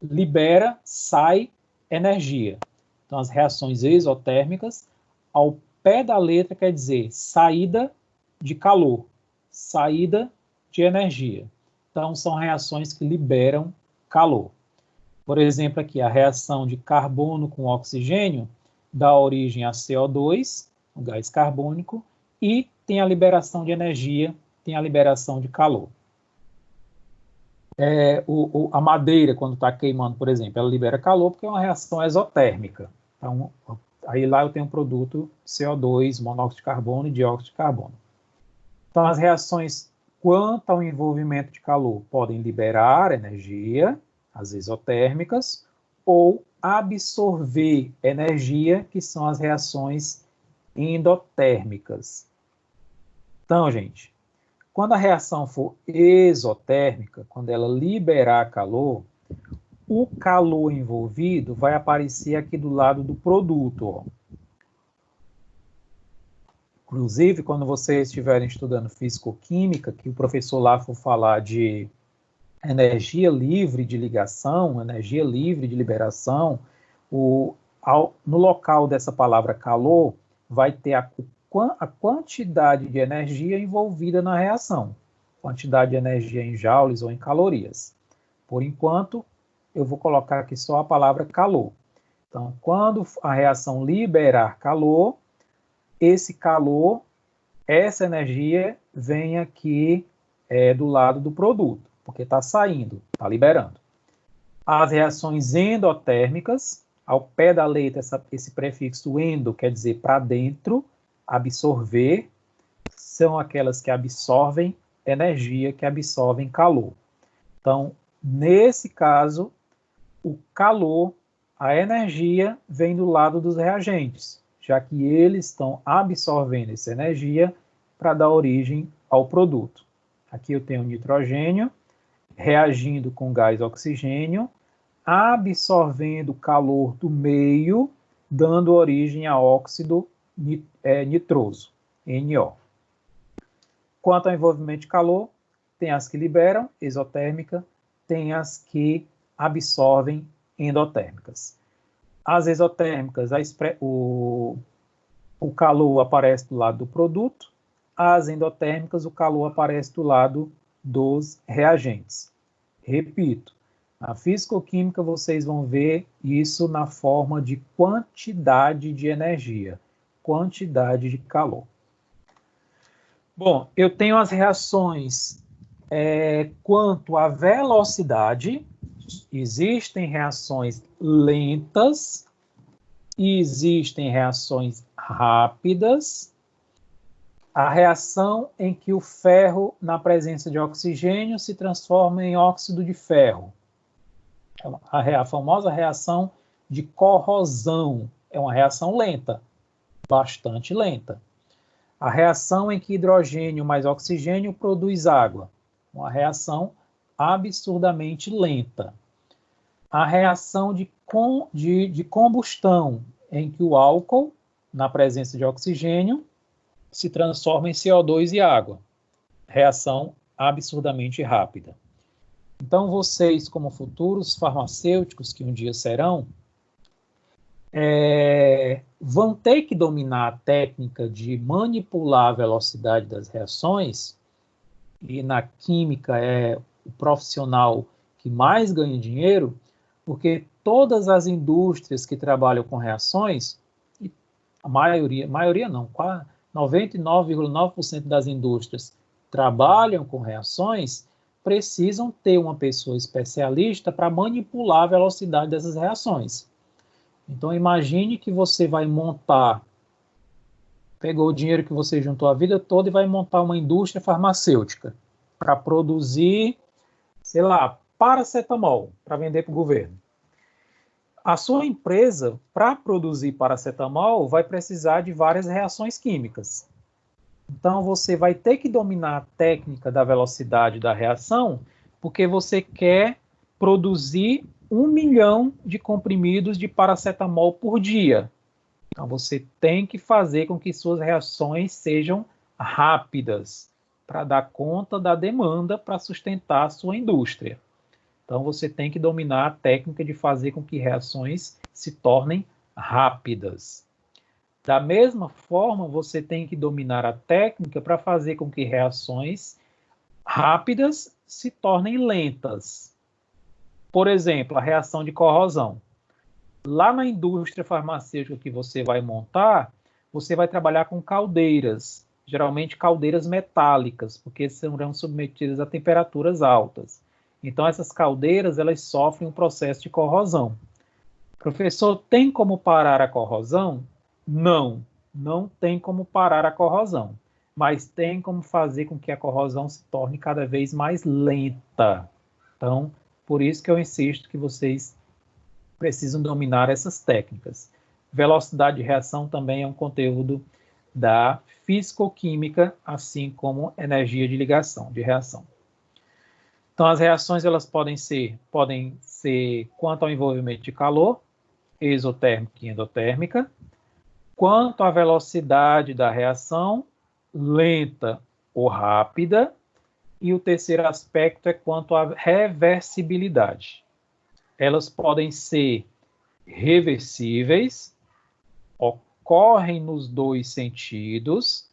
libera, sai energia. Então, as reações exotérmicas, ao pé da letra, quer dizer saída de calor, saída de energia. Então, são reações que liberam calor. Por exemplo, aqui, a reação de carbono com oxigênio dá origem a CO2, o gás carbônico, e tem a liberação de energia, tem a liberação de calor. A madeira, quando está queimando, por exemplo, ela libera calor porque é uma reação exotérmica. Então, aí lá eu tenho um produto CO2, monóxido de carbono e dióxido de carbono. Então, as reações quanto ao envolvimento de calor, podem liberar energia, as exotérmicas, ou absorver energia, que são as reações endotérmicas. Então, gente, quando a reação for exotérmica, quando ela liberar calor, o calor envolvido vai aparecer aqui do lado do produto. Ó. Inclusive, quando vocês estiverem estudando físico-química, que o professor lá for falar de energia livre de ligação, energia livre de liberação, no local dessa palavra calor, vai ter a quantidade de energia envolvida na reação, quantidade de energia em joules ou em calorias. Por enquanto, eu vou colocar aqui só a palavra calor. Então, quando a reação liberar calor, esse calor, essa energia vem aqui do lado do produto, porque está saindo, está liberando. As reações endotérmicas, ao pé da letra, esse prefixo endo quer dizer para dentro, absorver, são aquelas que absorvem energia, que absorvem calor. Então, nesse caso, o calor, a energia, vem do lado dos reagentes, já que eles estão absorvendo essa energia para dar origem ao produto. Aqui eu tenho nitrogênio reagindo com gás oxigênio, absorvendo o calor do meio, dando origem a óxido nitroso, NO. Quanto ao envolvimento de calor, tem as que liberam, exotérmica, tem as que absorvem, endotérmicas. As exotérmicas, o calor aparece do lado do produto, as endotérmicas, o calor aparece do lado dos reagentes. Repito, na físico-química vocês vão ver isso na forma de quantidade de energia, quantidade de calor. Bom, eu tenho as reações quanto à velocidade. Existem reações lentas e existem reações rápidas. A reação em que o ferro, na presença de oxigênio, se transforma em óxido de ferro. A famosa reação de corrosão. É uma reação lenta, bastante lenta. A reação em que hidrogênio mais oxigênio produz água. Uma reação absurdamente lenta. A reação de combustão, em que o álcool, na presença de oxigênio, se transforma em CO2 e água. Reação absurdamente rápida. Então, vocês, como futuros farmacêuticos, que um dia serão, vão ter que dominar a técnica de manipular a velocidade das reações, e na química é o profissional que mais ganha dinheiro, porque todas as indústrias que trabalham com reações, a maioria não, 99,9% das indústrias trabalham com reações, precisam ter uma pessoa especialista para manipular a velocidade dessas reações. Então, imagine que você vai montar, pegou o dinheiro que você juntou a vida toda e vai montar uma indústria farmacêutica para produzir, sei lá, paracetamol, para vender para o governo. A sua empresa, para produzir paracetamol, vai precisar de várias reações químicas. Então, você vai ter que dominar a técnica da velocidade da reação, porque você quer produzir 1 milhão de comprimidos de paracetamol por dia. Então, você tem que fazer com que suas reações sejam rápidas, para dar conta da demanda para sustentar a sua indústria. Então, você tem que dominar a técnica de fazer com que reações se tornem rápidas. Da mesma forma, você tem que dominar a técnica para fazer com que reações rápidas se tornem lentas. Por exemplo, a reação de corrosão. Lá na indústria farmacêutica que você vai montar, você vai trabalhar com caldeiras, geralmente caldeiras metálicas, porque serão submetidas a temperaturas altas. Então, essas caldeiras, elas sofrem um processo de corrosão. Professor, tem como parar a corrosão? Não, não tem como parar a corrosão. mas tem como fazer com que a corrosão se torne cada vez mais lenta. Então, por isso que eu insisto que vocês precisam dominar essas técnicas. Velocidade de reação também é um conteúdo da físico-química, assim como energia de ligação, de reação. Então, as reações elas podem ser quanto ao envolvimento de calor, exotérmica e endotérmica, quanto à velocidade da reação, lenta ou rápida, e o terceiro aspecto é quanto à reversibilidade. Elas podem ser reversíveis, ocorrem nos dois sentidos.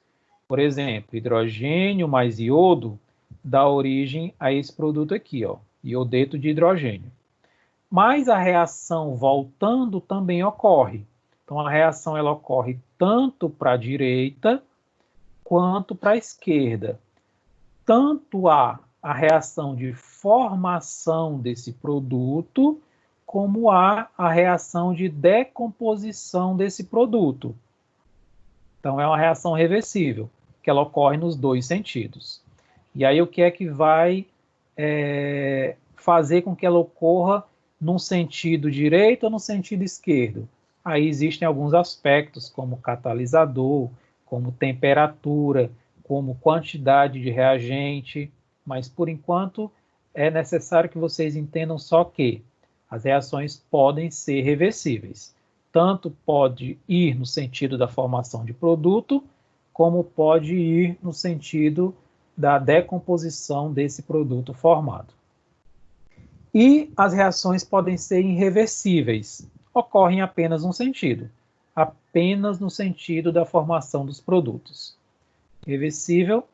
Por exemplo, hidrogênio mais iodo dá origem a esse produto aqui, ó, iodeto de hidrogênio. Mas a reação voltando também ocorre. Então, a reação ela ocorre tanto para a direita quanto para a esquerda. Tanto há a reação de formação desse produto, como há a reação de decomposição desse produto. Então, é uma reação reversível, que ela ocorre nos dois sentidos. E aí, o que é que vai fazer com que ela ocorra num sentido direito ou no sentido esquerdo? Aí existem alguns aspectos, como catalisador, como temperatura, como quantidade de reagente, mas por enquanto é necessário que vocês entendam só que as reações podem ser reversíveis. Tanto pode ir no sentido da formação de produto, como pode ir no sentido da decomposição desse produto formado. E as reações podem ser irreversíveis, ocorrem apenas um sentido, apenas no sentido da formação dos produtos. Reversível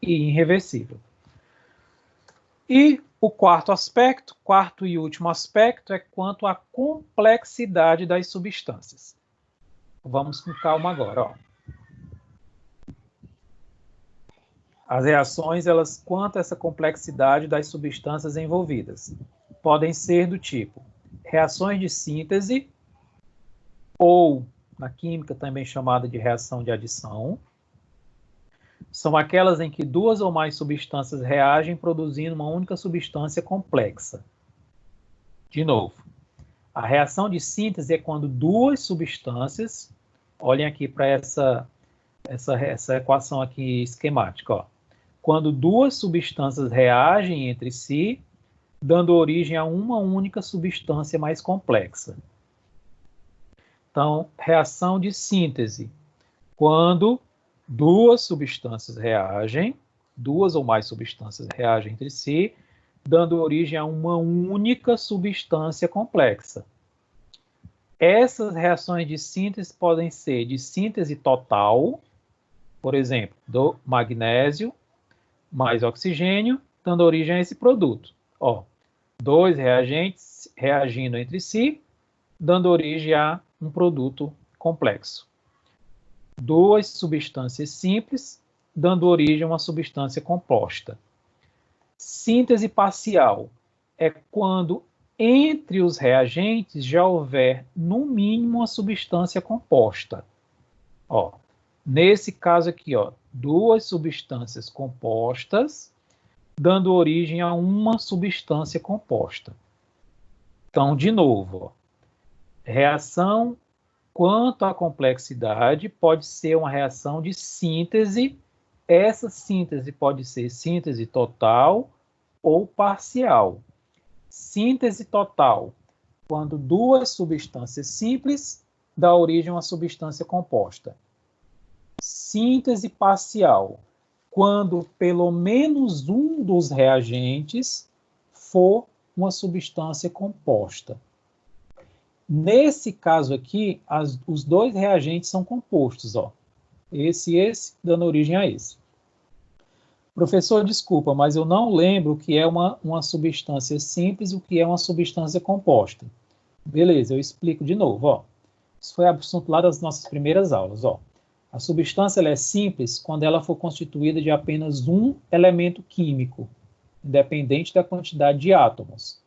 e irreversível. E o quarto e último aspecto, é quanto à complexidade das substâncias. Vamos com calma agora, ó. As reações, elas, quanto a essa complexidade das substâncias envolvidas, podem ser do tipo reações de síntese, ou, na química, também chamada de reação de adição. São aquelas em que duas ou mais substâncias reagem produzindo uma única substância complexa. De novo, a reação de síntese é quando duas substâncias, olhem aqui para essa equação aqui esquemática, ó. Quando duas substâncias reagem entre si, dando origem a uma única substância mais complexa. Então, reação de síntese, quando duas substâncias reagem, duas ou mais substâncias reagem entre si, dando origem a uma única substância complexa. Essas reações de síntese podem ser de síntese total, por exemplo, do magnésio mais oxigênio, dando origem a esse produto. Ó, dois reagentes reagindo entre si, dando origem a um produto complexo. Duas substâncias simples, dando origem a uma substância composta. Síntese parcial é quando entre os reagentes já houver, no mínimo, uma substância composta. Ó, nesse caso aqui, ó, duas substâncias compostas, dando origem a uma substância composta. Então, de novo, ó, reação quanto à complexidade pode ser uma reação de síntese. Essa síntese pode ser síntese total ou parcial. Síntese total, quando duas substâncias simples dá origem a uma substância composta. Síntese parcial, quando pelo menos um dos reagentes for uma substância composta. Nesse caso aqui, os dois reagentes são compostos, ó. Esse e esse, dando origem a esse. Professor, desculpa, mas eu não lembro o que é uma substância simples e o que é uma substância composta. Beleza, eu explico de novo, ó. Isso foi assunto lá das nossas primeiras aulas, ó. A substância ela é simples quando ela for constituída de apenas um elemento químico, independente da quantidade de átomos.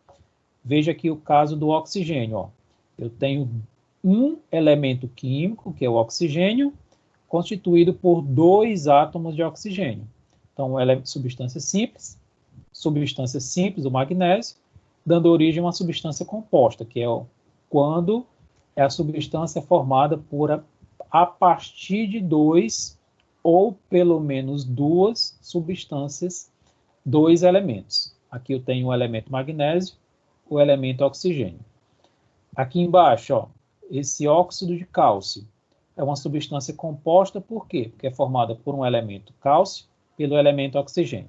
Veja aqui o caso do oxigênio, ó. Eu tenho um elemento químico, que é o oxigênio, constituído por 2 átomos de oxigênio. Então, ela é substância simples, o magnésio, dando origem a uma substância composta, que é quando a substância formada a partir de 2 ou pelo menos 2 substâncias, 2 elementos. Aqui eu tenho o elemento magnésio, o elemento oxigênio. Aqui embaixo, ó, esse óxido de cálcio é uma substância composta, por quê? Porque é formada por um elemento cálcio pelo elemento oxigênio.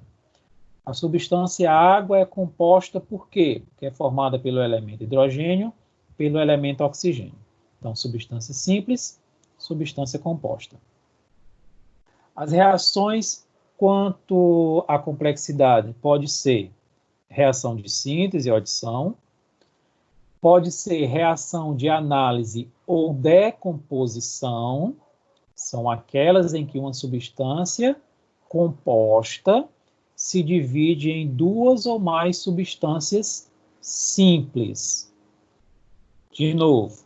A substância água é composta por quê? Porque é formada pelo elemento hidrogênio pelo elemento oxigênio. Então, substância simples, substância composta. As reações quanto à complexidade pode ser reação de síntese ou adição, pode ser reação de análise ou decomposição, são aquelas em que uma substância composta se divide em 2 ou mais substâncias simples. De novo,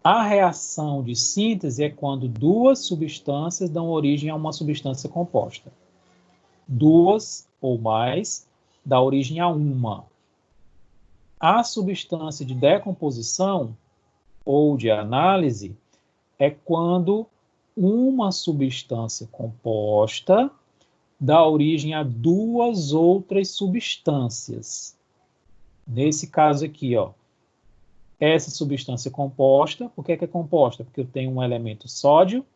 a reação de síntese é quando 2 substâncias dão origem a uma substância composta. 2 ou mais dá origem a uma. A substância de decomposição ou de análise é quando uma substância composta dá origem a 2 outras substâncias. Nesse caso aqui, ó, essa substância composta, por que é composta? Porque eu tenho um elemento sódio,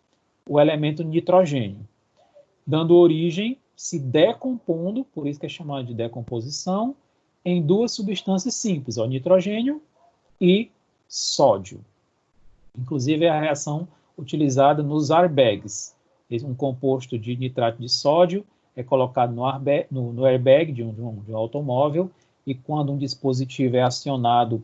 o elemento nitrogênio, dando origem, se decompondo, por isso que é chamado de decomposição, em 2 substâncias simples, ó, nitrogênio e sódio. Inclusive, é a reação utilizada nos airbags. Um composto de nitrato de sódio é colocado no airbag de um automóvel, e quando um dispositivo é acionado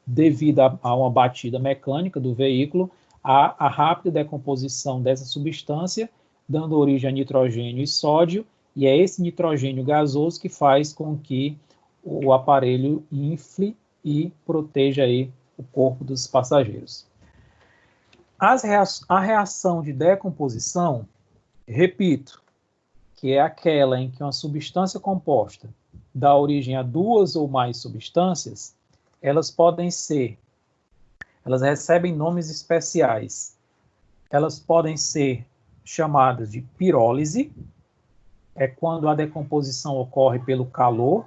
devido a uma batida mecânica do veículo, há a rápida decomposição dessa substância, dando origem a nitrogênio e sódio, e é esse nitrogênio gasoso que faz com que o aparelho infle e proteja aí o corpo dos passageiros. A reação de decomposição, repito, que é aquela em que uma substância composta dá origem a 2 ou mais substâncias, elas recebem nomes especiais. Elas podem ser chamadas de pirólise, é quando a decomposição ocorre pelo calor,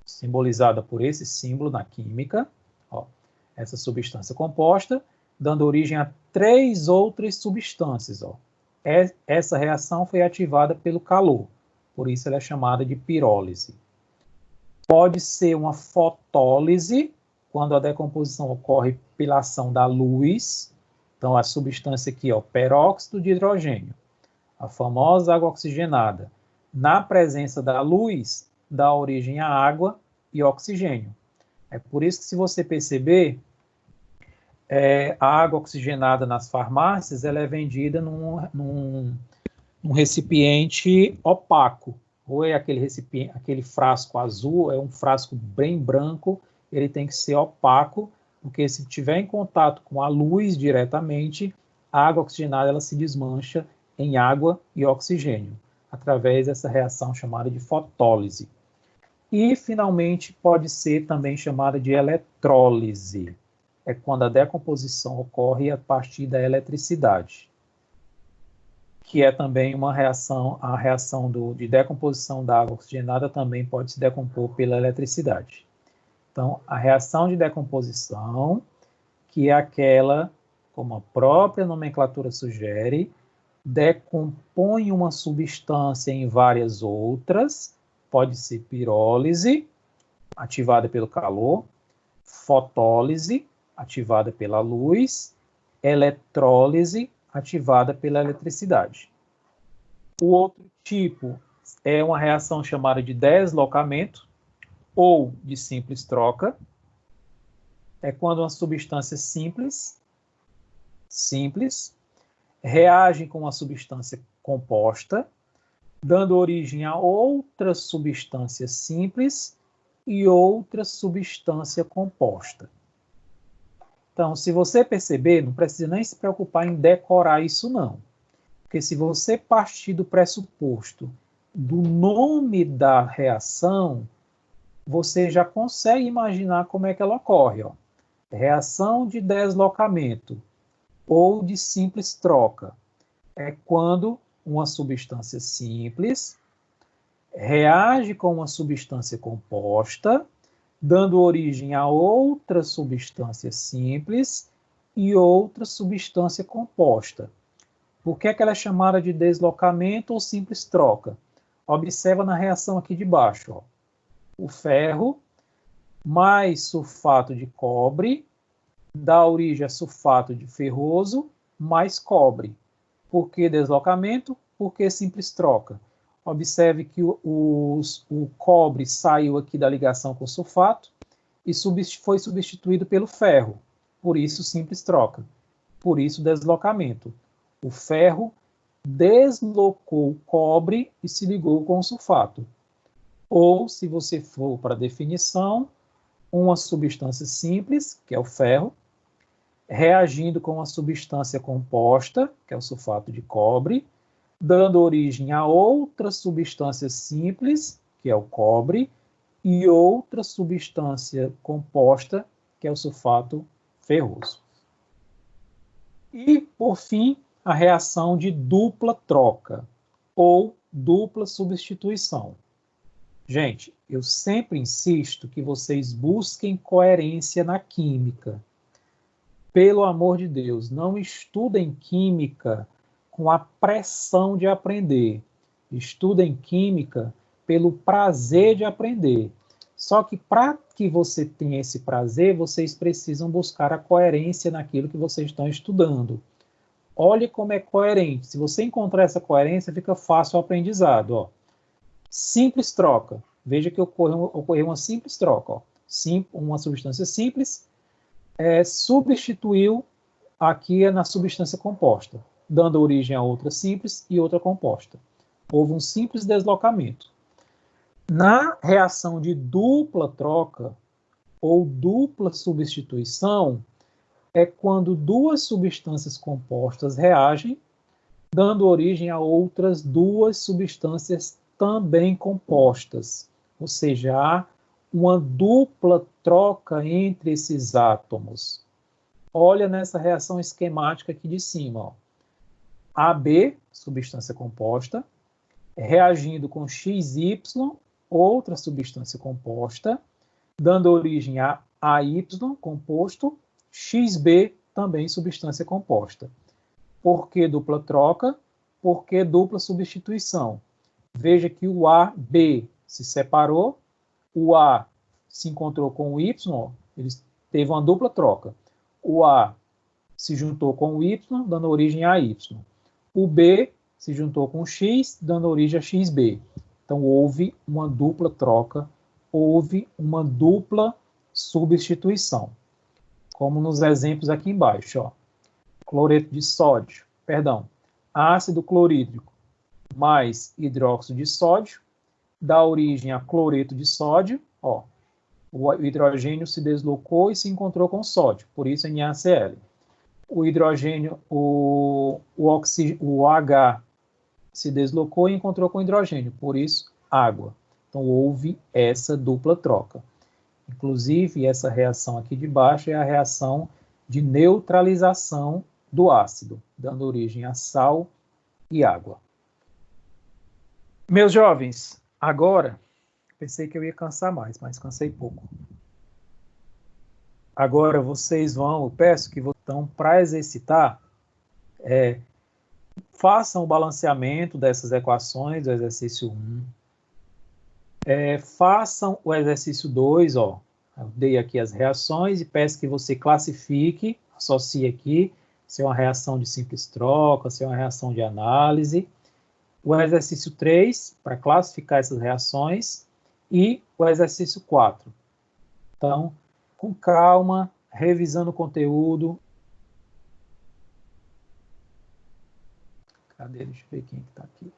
simbolizada por esse símbolo na química, ó, essa substância composta, dando origem a 3 outras substâncias. Ó. Essa reação foi ativada pelo calor, por isso ela é chamada de pirólise. Pode ser uma fotólise, quando a decomposição ocorre pela ação da luz. Então, a substância aqui, ó, peróxido de hidrogênio, a famosa água oxigenada, na presença da luz, dá origem à água e oxigênio. É por isso que, se você perceber, a água oxigenada nas farmácias ela é vendida num recipiente opaco. Ou é aquele recipiente, aquele frasco azul, é um frasco bem branco, ele tem que ser opaco, porque se estiver em contato com a luz diretamente, a água oxigenada ela se desmancha em água e oxigênio, através dessa reação chamada de fotólise. E, finalmente, pode ser também chamada de eletrólise. É quando a decomposição ocorre a partir da eletricidade, que é também uma reação, a reação de decomposição da água oxigenada também pode se decompor pela eletricidade. Então, a reação de decomposição, que é aquela, como a própria nomenclatura sugere, decompõe uma substância em várias outras, pode ser pirólise, ativada pelo calor, fotólise, ativada pela luz, eletrólise, ativada pela eletricidade. O outro tipo é uma reação chamada de deslocamento ou de simples troca. É quando uma substância simples reage com uma substância composta, dando origem a outra substância simples e outra substância composta. Então, se você perceber, não precisa nem se preocupar em decorar isso, não. Porque se você partir do pressuposto do nome da reação, você já consegue imaginar como é que ela ocorre. Ó. Reação de deslocamento ou de simples troca. É quando uma substância simples reage com uma substância composta, dando origem a outra substância simples e outra substância composta. Por que ela é chamada de deslocamento ou simples troca? Observa na reação aqui de baixo. Ó. O ferro mais sulfato de cobre dá origem a sulfato de ferroso mais cobre. Por que deslocamento? Por que simples troca? Observe que o cobre saiu aqui da ligação com o sulfato e foi substituído pelo ferro. Por isso, simples troca. Por isso, deslocamento. O ferro deslocou o cobre e se ligou com o sulfato. Ou, se você for para a definição, uma substância simples, que é o ferro, reagindo com uma substância composta, que é o sulfato de cobre, dando origem a outra substância simples, que é o cobre, e outra substância composta, que é o sulfato ferroso. E, por fim, a reação de dupla troca, ou dupla substituição. Gente, eu sempre insisto que vocês busquem coerência na química. Pelo amor de Deus, não estudem química com a pressão de aprender. Estudem química pelo prazer de aprender. Só que para que você tenha esse prazer, vocês precisam buscar a coerência naquilo que vocês estão estudando. Olhe como é coerente. Se você encontrar essa coerência, fica fácil o aprendizado. Ó. Simples troca. Veja que ocorreu uma simples troca. Ó. Uma substância simples substituiu aqui na substância composta, dando origem a outra simples e outra composta. Houve um simples deslocamento. Na reação de dupla troca ou dupla substituição, é quando duas substâncias compostas reagem, dando origem a outras duas substâncias também compostas. Ou seja, há uma dupla troca entre esses átomos. Olha nessa reação esquemática aqui de cima. Ó. AB, substância composta, reagindo com XY, outra substância composta, dando origem a AY, composto, XB, também substância composta. Por que dupla troca? Por que dupla substituição? Veja que o AB se separou, o A se encontrou com o Y, eles teve uma dupla troca. O A se juntou com o Y, dando origem a Y. O B se juntou com o X, dando origem a XB. Então, houve uma dupla troca, houve uma dupla substituição. Como nos exemplos aqui embaixo. Ó. Cloreto de sódio, ácido clorídrico mais hidróxido de sódio dá origem a cloreto de sódio. Ó. O hidrogênio se deslocou e se encontrou com sódio, por isso NaCl. O hidrogênio, o H se deslocou e encontrou com hidrogênio, por isso água. Então houve essa dupla troca. Inclusive, essa reação aqui de baixo é a reação de neutralização do ácido, dando origem a sal e água. Meus jovens, agora, pensei que eu ia cansar mais, mas cansei pouco. Agora vocês eu peço que então, para exercitar, façam o balanceamento dessas equações do exercício 1. Façam o exercício 2, ó. Eu dei aqui as reações e peço que você classifique, associe aqui, se é uma reação de simples troca, se é uma reação de análise. O exercício 3, para classificar essas reações, e o exercício 4. Então, com calma, revisando o conteúdo. Cadê? Deixa eu ver quem está aqui.